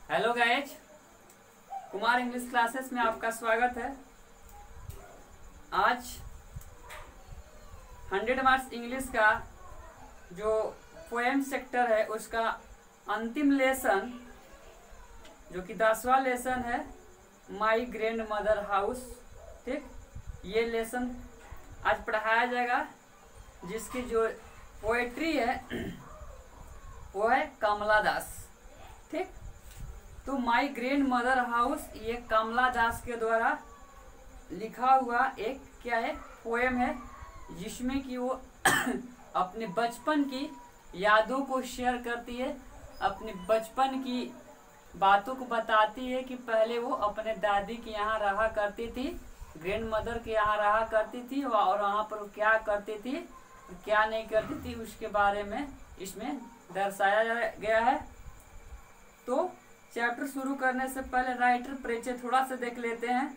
Hello guys, Kumar English classes में आपका स्वागत है। आज 100 मार्क्स इंग्लिश का जो पोएम सेक्टर है उसका अंतिम लेसन जो कि 10वां लेसन है, माई ग्रैंड मदर हाउस। ठीक, ये लेसन आज पढ़ाया जाएगा, जिसकी जो पोएट्री है वो है कमला दास। ठीक, तो माई ग्रैंड मदर हाउस ये कमला दास के द्वारा लिखा हुआ एक क्या है, पोएम है, जिसमें कि वो अपने बचपन की यादों को शेयर करती है, अपने बचपन की बातों को बताती है कि पहले वो अपने दादी के यहाँ रहा करती थी, ग्रैंड मदर के यहाँ रहा करती थी, और वहाँ पर वो क्या करती थी क्या नहीं करती थी उसके बारे में इसमें दर्शाया गया है। तो चैप्टर शुरू करने से पहले राइटर परिचय थोड़ा सा देख लेते हैं।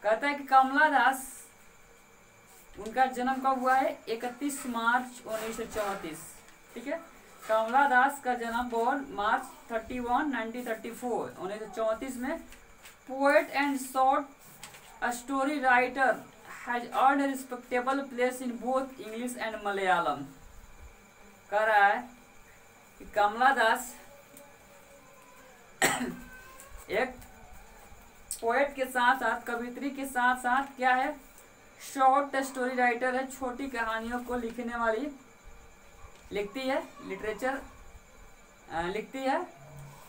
कहता है कि कमला दास, उनका जन्म कब हुआ है? 31 मार्च 1934। ठीक है, कमला दास का जन्म बोर्न मार्च 31, 1934 1934 में। Poet and short story writer has earned a respectable place in both English and Malayalam. कह रहा है कि कमला दास एक पोएट के साथ साथ, कवित्री के साथ साथ क्या है, शॉर्ट स्टोरी राइटर है, छोटी कहानियों को लिखने वाली, लिखती है, लिटरेचर लिखती है।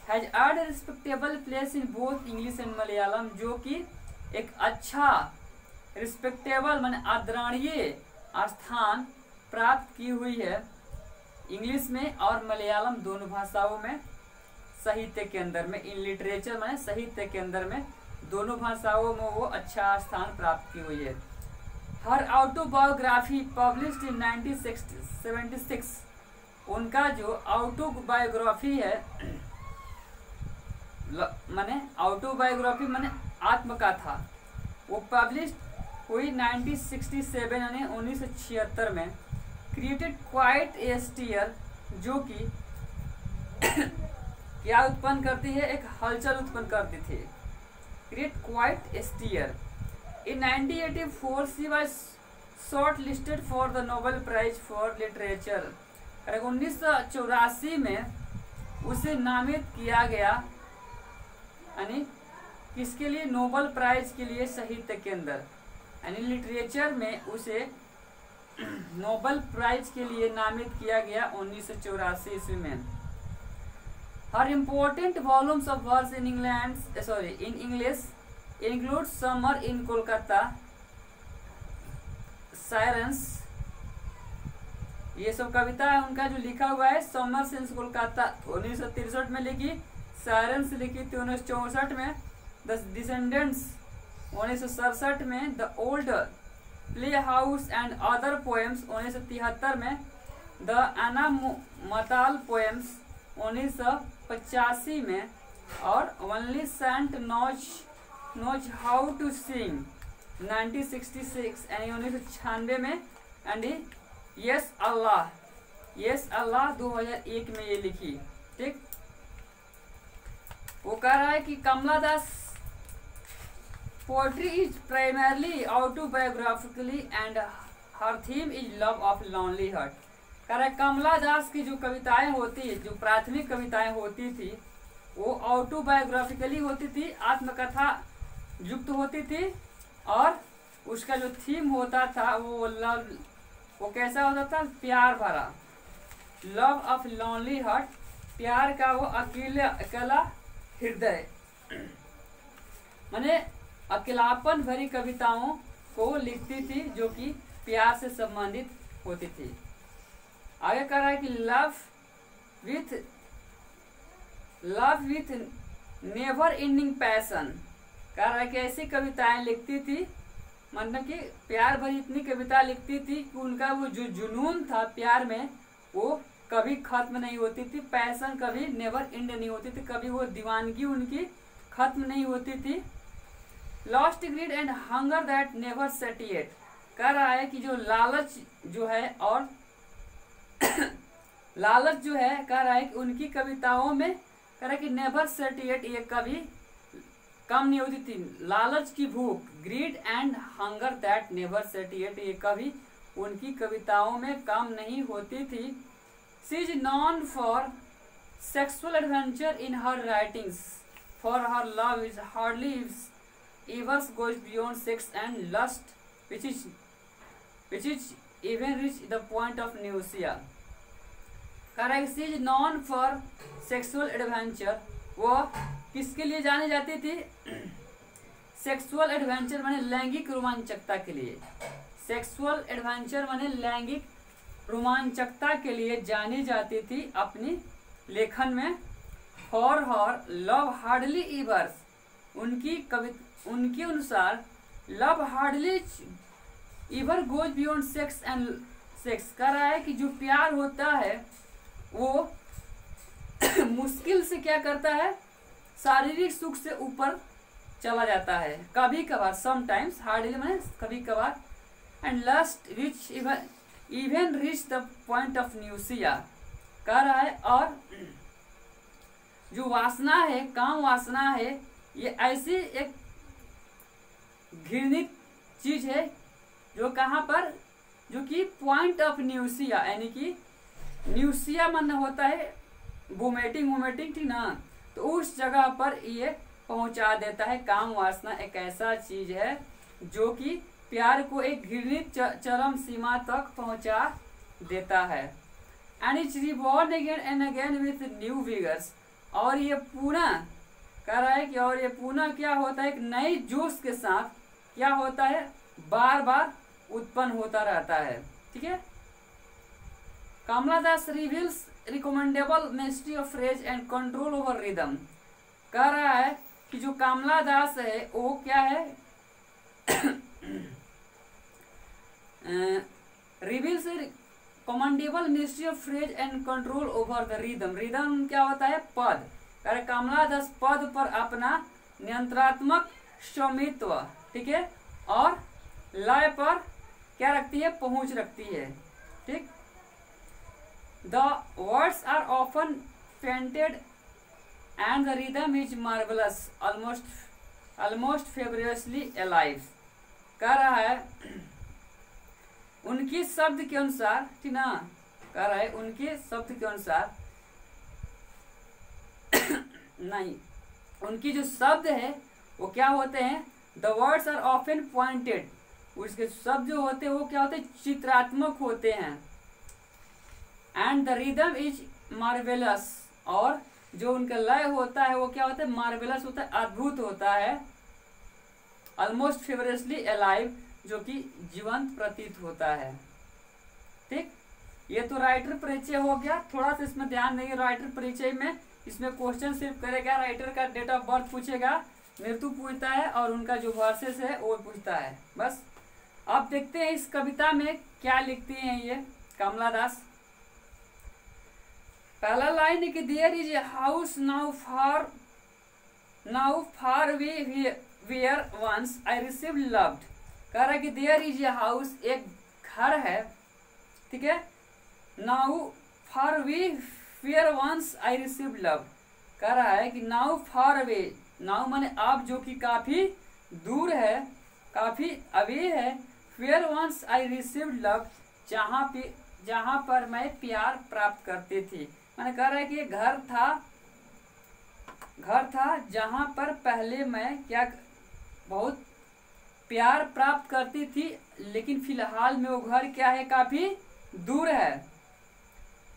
Has earned a respectable place in both English and Malayalam, जो कि एक अच्छा रिस्पेक्टेबल माने आदरणीय स्थान प्राप्त की हुई है इंग्लिश में और मलयालम दोनों भाषाओं में, साहित्य के अंदर में, इन लिटरेचर माने साहित्य के अंदर में दोनों भाषाओं में वो अच्छा स्थान प्राप्त की हुई है। हर ऑटोबायोग्राफी पब्लिश्ड इन 1976, उनका जो ऑटोबायोग्राफी है, माने ऑटोबायोग्राफी माने आत्मकथा, वो पब्लिश हुई 1967 यानी 1976 में। क्रिएटेड क्वाइट ए स्टीयर, जो कि क्या उत्पन्न करती है, एक हलचल उत्पन्न करती थी। Create quite a stir. In 1984 she was shortlisted for the Nobel prize for literature. 1984 में उसे नामित किया गया, यानी किसके लिए? नोबेल प्राइज के लिए, साहित्य के अंदर, यानी लिटरेचर में उसे नोबेल प्राइज के लिए नामित किया गया 1984 ईस्वी में। Her important volumes of verse in in English include summer in Kolkata, sirens, ये सब कविता है उनका जो लिखा हुआ है। समर इन कोलकाता 1963 में लिखी, साइरेंस लिखी थी 1964 में, द डिसेंडेंट्स 1967 में, the old playhouse and other poems 1973 में, द एनामताल पोएम्स 1985 में, और only saint knows how to sing 1966 यानी 1996 में, एंड यस अल्लाह 2001 में ये लिखी। ठीक, वो कह रहा है कि Kamala Das poetry is primarily autobiographically and her theme is love of lonely heart. कह रहा है कमला दास की जो कविताएं होती, जो प्राथमिक कविताएं होती थी, वो ऑटोबायोग्राफिकली होती थी, आत्मकथा युक्त होती थी, और उसका जो थीम होता था वो लव, वो कैसा होता था? प्यार भरा, लव ऑफ लॉनली हार्ट, प्यार का वो अकेला हृदय, माने अकेलापन भरी कविताओं को लिखती थी जो कि प्यार से संबंधित होती थी। आगे कह रहा है कि love with never ending passion. कह रहा है कि ऐसी कविताएं लिखती थी, मतलब कि प्यार भरी इतनी कविता लिखती थी कि उनका वो जो जुनून था प्यार में, वो कभी खत्म नहीं होती थी, पैशन कभी नेवर एंड नहीं होती थी, कभी वो दीवानगी उनकी खत्म नहीं होती थी। Lost grid and hunger that never satiate. कह रहा है कि जो लालच जो है और लालच जो है, कह रहा है कि उनकी कविताओं में कह रहा है कि नेवर सेटिएट, ये कभी कम नहीं होती थी। लालच की भूख, grid and hunger that never satiate, ये कभी उनकी कविताओं में कम नहीं होती थी। She is non for sexual adventure in her writings, for her love is hardly ever goes beyond sex and lust, which is even reach the point of nausea. Correct. She is known for sexual adventure. वो किसके लिए जानी जाती थी? Sexual adventure माने लैंगिक रोमांचकता के लिए। सेक्सुअल एडवेंचर माने लैंगिक रोमांचकता के लिए जानी जाती थी अपनी लेखन में। फॉर हर लव हार्डली इवर्स, उनके अनुसार love hardly इवर goes beyond sex and sex. कह रहा है कि जो प्यार होता है वो मुश्किल से क्या करता है, शारीरिक सुख से ऊपर चला जाता है कभी कभार, समटाइम्स, हार्डली माने कभी कभार। And lust which even reach the point of nausea, कह रहा है। और जो वासना है, काम वासना है, ये ऐसी एक घृणित चीज है जो कहाँ पर, जो कि पॉइंट ऑफ न्यूसिया, यानी कि न्यूसिया मन होता है वोमिटिंग, ठीक ना, तो उस जगह पर ये पहुंचा देता है। काम वासना एक ऐसा चीज है जो कि प्यार को एक घृणित चरम सीमा तक पहुंचा देता है। And it's reborn again and again with new विगर्स, और ये पुनः कह रहा है कि और ये पुनः क्या होता है, एक नई जोश के साथ क्या होता है, बार बार उत्पन्न होता रहता है। ठीक है। Kamala Das reveals recommendable mystery of phrase and control over rhythm. कह रहा है कि जो कमला दास है वो क्या है, reveals commendable mystery of phrase and control over the rhythm. Rhythm क्या होता है, पद। कमला दास पद पर अपना नियंत्रात्मक स्वामित्व, ठीक है, और लय पर क्या रखती है, पहुंच रखती है। ठीक। The words are often painted and the rhythm is marvellous, almost feverishly alive. कह रहा है उनकी शब्द के अनुसार, ठीक ना, कह रहा है उनके शब्द के अनुसार नहीं, उनकी जो शब्द है वो क्या होते हैं, the words are often pointed, उसके शब्द जो होते हैं वो क्या होते हैं, चित्रात्मक होते हैं। And the rhythm is marvellous, और जो उनका लय होता है वो क्या होता है, मार्वेलस होता है, अद्भुत होता है। ऑलमोस्ट फेवरेटली अलाइव, जो कि जीवंत प्रतीत होता है। ठीक। ये तो राइटर परिचय हो गया। थोड़ा सा इसमें ध्यान देंगे, राइटर परिचय में इसमें क्वेश्चन सिर्फ करेगा, राइटर का डेट ऑफ बर्थ पूछेगा, मृत्यु पूछता है, और उनका जो वर्सेस है वो पूछता है, बस। अब देखते हैं इस कविता में क्या लिखती हैं ये कमला दास। पहला लाइन है कि there is a house now far away where once I received loved. कह रहा है कि देयर इज ए हाउस, एक घर है, ठीक है, now far away where once I received love. कह रहा है कि नाउ फार अवे, नाउ माने अब, जो कि काफी दूर है, काफी अवे है, where once I received love, जहां पर मैं प्यार प्राप्त करती थी। मैंने कह रहा है कि ये घर था जहां पर पहले मैं क्या बहुत प्यार प्राप्त करती थी, लेकिन फिलहाल में वो घर क्या है, काफी दूर है।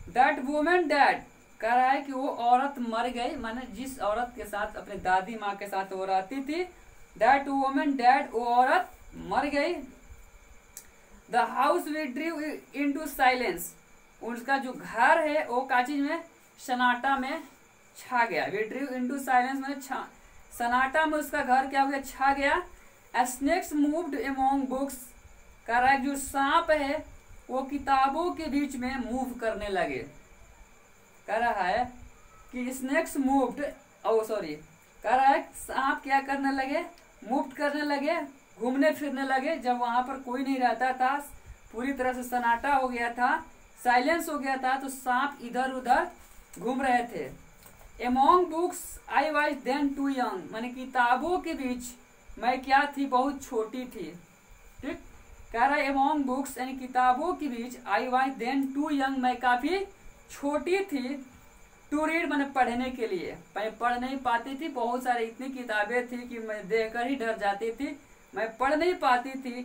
दैट वुमन डैड, कह रहा है कि वो औरत मर गई, माने जिस औरत के साथ अपने दादी माँ के साथ वो रहती थी, दैट वुमन डैड, वो औरत मर गई। The house withdrew into silence, उसका जो घर है वो का चीज में, सन्नाटा में छा गया। विड्रू इनटू साइलेंस में सन्नाटा में उसका घर क्या हो गया, छा गया। स्नेक्स मूव्ड अमॉन्ग बुक्स, कह रहा है जो सांप है वो किताबों के बीच में मूव करने लगे। कह रहा है कि स्नेक्स मूव्ड, कह रहा है सांप क्या करने लगे, मूव करने लगे, घूमने फिरने लगे। जब वहां पर कोई नहीं रहता था, पूरी तरह से सन्नाटा हो गया था, साइलेंस हो गया था, तो सांप इधर उधर घूम रहे थे। Among books I was then too young, माने किताबों के बीच मैं क्या थी, बहुत छोटी थी। ठीक, कह रहा है एमोंग बुक्स यानी किताबों के बीच I was then too young, मैं काफी छोटी थी। टू रीड मैंने पढ़ने के लिए, मैं पढ़ नहीं पाती थी, बहुत सारी इतनी किताबें थी कि मैं देखकर ही डर जाती थी, मैं पढ़ नहीं पाती थी।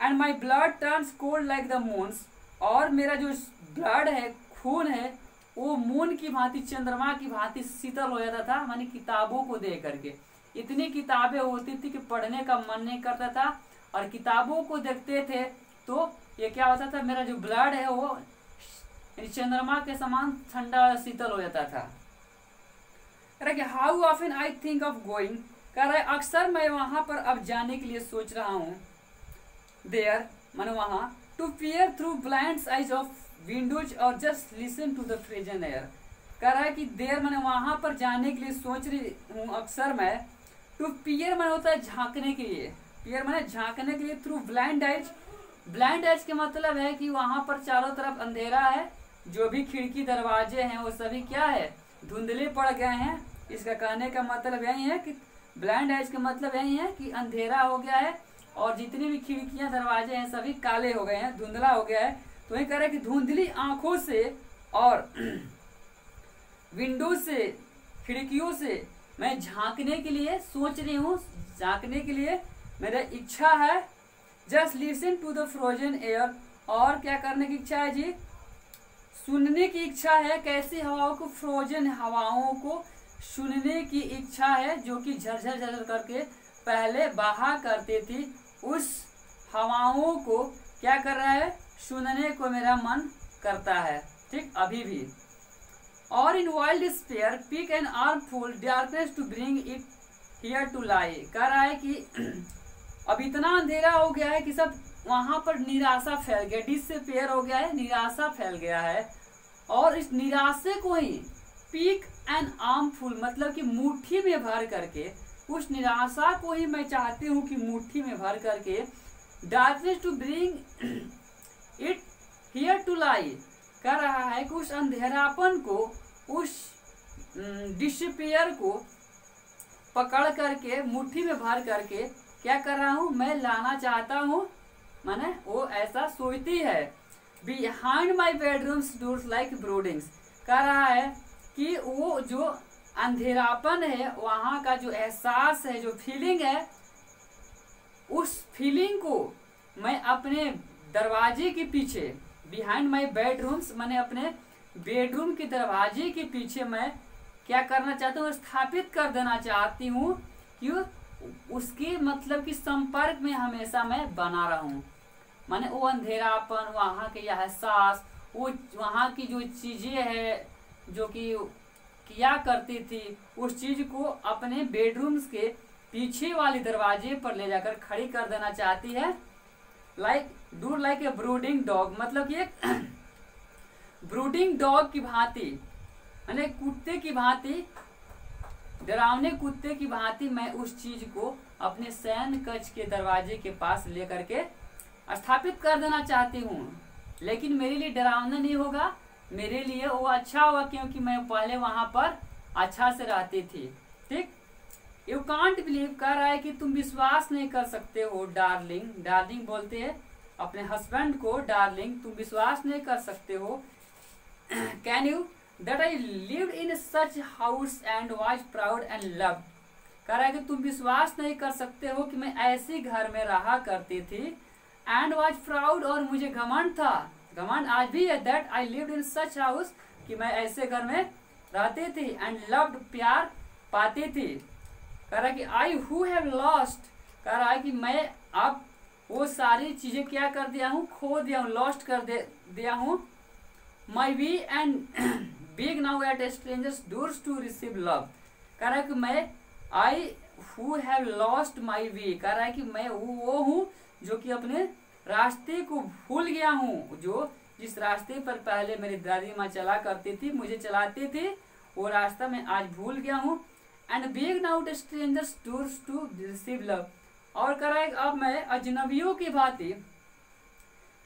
And my blood turns cold like the moons, और मेरा जो ब्लड है, खून है, वो मून की भांति, चंद्रमा की भांति शीतल हो जाता था, मानी किताबों को देख करके। इतनी किताबें होती थी कि पढ़ने का मन नहीं करता था, और किताबों को देखते थे तो ये क्या होता था, मेरा जो ब्लड है वो चंद्रमा के समान ठंडा शीतल हो जाता था। कह रहा है how often I think of going, कह रहा है अक्सर मैं वहां पर अब जाने के लिए सोच रहा हूँ। देयर मैंने वहां, to peer through blind eyes of windows और just listen to the frozen air. कह रहा है कि देर मैंने वहां पर जाने के लिए सोच रही हूँ अक्सर मैं। टू पियर मैंने होता है झांकने के लिए, पियर मैंने झांकने के लिए, through blind eyes, blind eyes के मतलब है कि वहां पर चारों तरफ अंधेरा है, जो भी खिड़की दरवाजे हैं वो सभी क्या है, धुंधले पड़ गए हैं। इसका कहने का मतलब यही है कि ब्लाइंड आइज का मतलब यही है कि अंधेरा हो गया है और जितनी भी खिड़कियां दरवाजे हैं सभी काले हो गए हैं, धुंधला हो गया है। तो ये कह रहा है कि धुंधली आंखों से और विंडो से, खिड़कियों से मैं झांकने के लिए सोच रही हूँ, झांकने के लिए मेरा इच्छा है। Just listen to the frozen air, और क्या करने की इच्छा है जी, सुनने की इच्छा है। कैसी हवाओं को, फ्रोजन हवाओं को सुनने की इच्छा है, जो कि झरझर झरझर करके पहले बहा करती थी, उस हवाओं को क्या कर रहा है, सुनने को मेरा मन करता है। ठीक, अभी भी। और in wild despair pick an armful darkness to bring it here to light, कह रहा है कि अब इतना अंधेरा हो गया है कि सब वहां पर निराशा फैल गया, डिसपेयर हो गया है, निराशा फैल गया है। और इस निराशे को ही पीक एन आर्मफुल मतलब कि मुट्ठी में भर करके, उस निराशा को ही मैं चाहती हूँ कि मुट्ठी में भर करके, darkness to bring it here to light, कर रहा है कि उस अंधेरापन को, उस डिसपेयर को पकड़ करके, मुट्ठी में भर करके क्या कर रहा हूँ, मैं लाना चाहता हूँ। माने वो ऐसा सोचती है। Behind my bedrooms doors like broodings, कह रहा है कि वो जो अंधेरापन है, वहां का जो एहसास है, जो फीलिंग है, उस फीलिंग को मैं अपने दरवाजे के पीछे, बिहाइंड माई बेडरूम्स मैंने अपने बेडरूम के दरवाजे के पीछे मैं क्या करना चाहती हूँ, स्थापित कर देना चाहती हूँ। क्यों, उसके मतलब कि संपर्क में हमेशा मैं बना रहूं। माने वो अंधेरापन, वहाँ के एहसास, वो वहाँ की जो चीजें है जो कि किया करती थी, उस चीज को अपने बेडरूम्स के पीछे वाले दरवाजे पर ले जाकर खड़ी कर देना चाहती है। लाइक ए ब्रूडिंग डॉग, मतलब कि एक ब्रूडिंग डॉग की भांति, माने कुत्ते की भांति, डरावने कुत्ते की भांति मैं उस चीज को अपने शयन कक्ष के दरवाजे के पास लेकर के स्थापित कर देना चाहती हूँ। लेकिन मेरे लिए डरावना नहीं होगा, मेरे लिए वो अच्छा होगा, क्योंकि मैं पहले वहां पर अच्छा से रहती थी। ठीक, यू कांट बिलीव, कह रहा है कि तुम विश्वास नहीं कर सकते हो डार्लिंग, डार्लिंग बोलते हैं अपने हस्बैंड को, डार्लिंग तुम विश्वास नहीं कर सकते हो। Can you that I lived in such house and was proud and loved, कह रहा है कि तुम विश्वास नहीं कर सकते हो कि मैं ऐसे घर में रहा करती थी, and was proud, और मुझे घमंड था, घमंड आज भी है, that I lived in such house, कि मैं ऐसे घर में रहती थी, and loved, प्यार पाती थी। कह रहा है कि I who have lost, कह रहा है कि मैं अब वो सारी चीजें क्या कर दिया हूँ, खो दिया हूँ, लॉस्ट कर दिया हूँ। My we and big now at strangers doors to receive love, कह रहा है कि मैं I who have lost my way, कह रहा है कि मैं वो हूँ जो कि अपने रास्ते को भूल गया हूँ, जो जिस रास्ते पर पहले मेरी दादी माँ चला करती थी, मुझे चलाती थी, वो रास्ता मैं आज भूल गया हूँ। And beg now at strangers doors to receive love, और कह रहा है अब मैं अजनबियों की भांति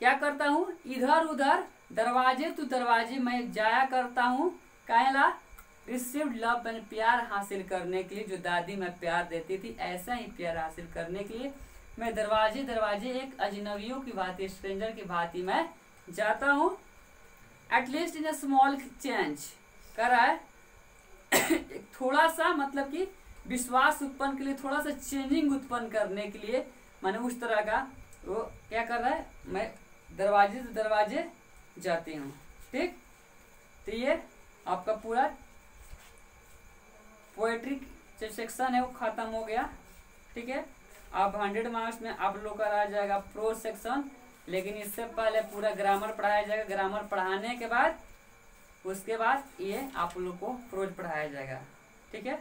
क्या करता हूँ, इधर उधर दरवाजे तो दरवाजे मैं जाया करता हूँ, कहला रिसीव्ड लव, मैंने प्यार हासिल करने के लिए, जो दादी मैं प्यार देती थी ऐसा ही प्यार हासिल करने के लिए मैं दरवाजे दरवाजे एक अजनबियों की भांति, स्ट्रेंजर की भांति मैं जाता हूँ। At least in A small change कर रहा है थोड़ा सा, मतलब कि विश्वास उत्पन्न के लिए, थोड़ा सा चेंजिंग उत्पन्न करने के लिए मैंने उस तरह का वो क्या कर रहा है, मैं दरवाजे से दरवाजे जाती हूँ। ठीक, तो ये आपका पूरा पोएट्री जो सेक्शन है वो खत्म हो गया। ठीक है, अब 100 मार्क्स में आप लोग का रह जाएगा प्रोज सेक्शन, लेकिन इससे पहले पूरा ग्रामर पढ़ाया जाएगा। ग्रामर पढ़ाने के बाद उसके बाद ये आप लोग को प्रोज पढ़ाया जाएगा। ठीक है।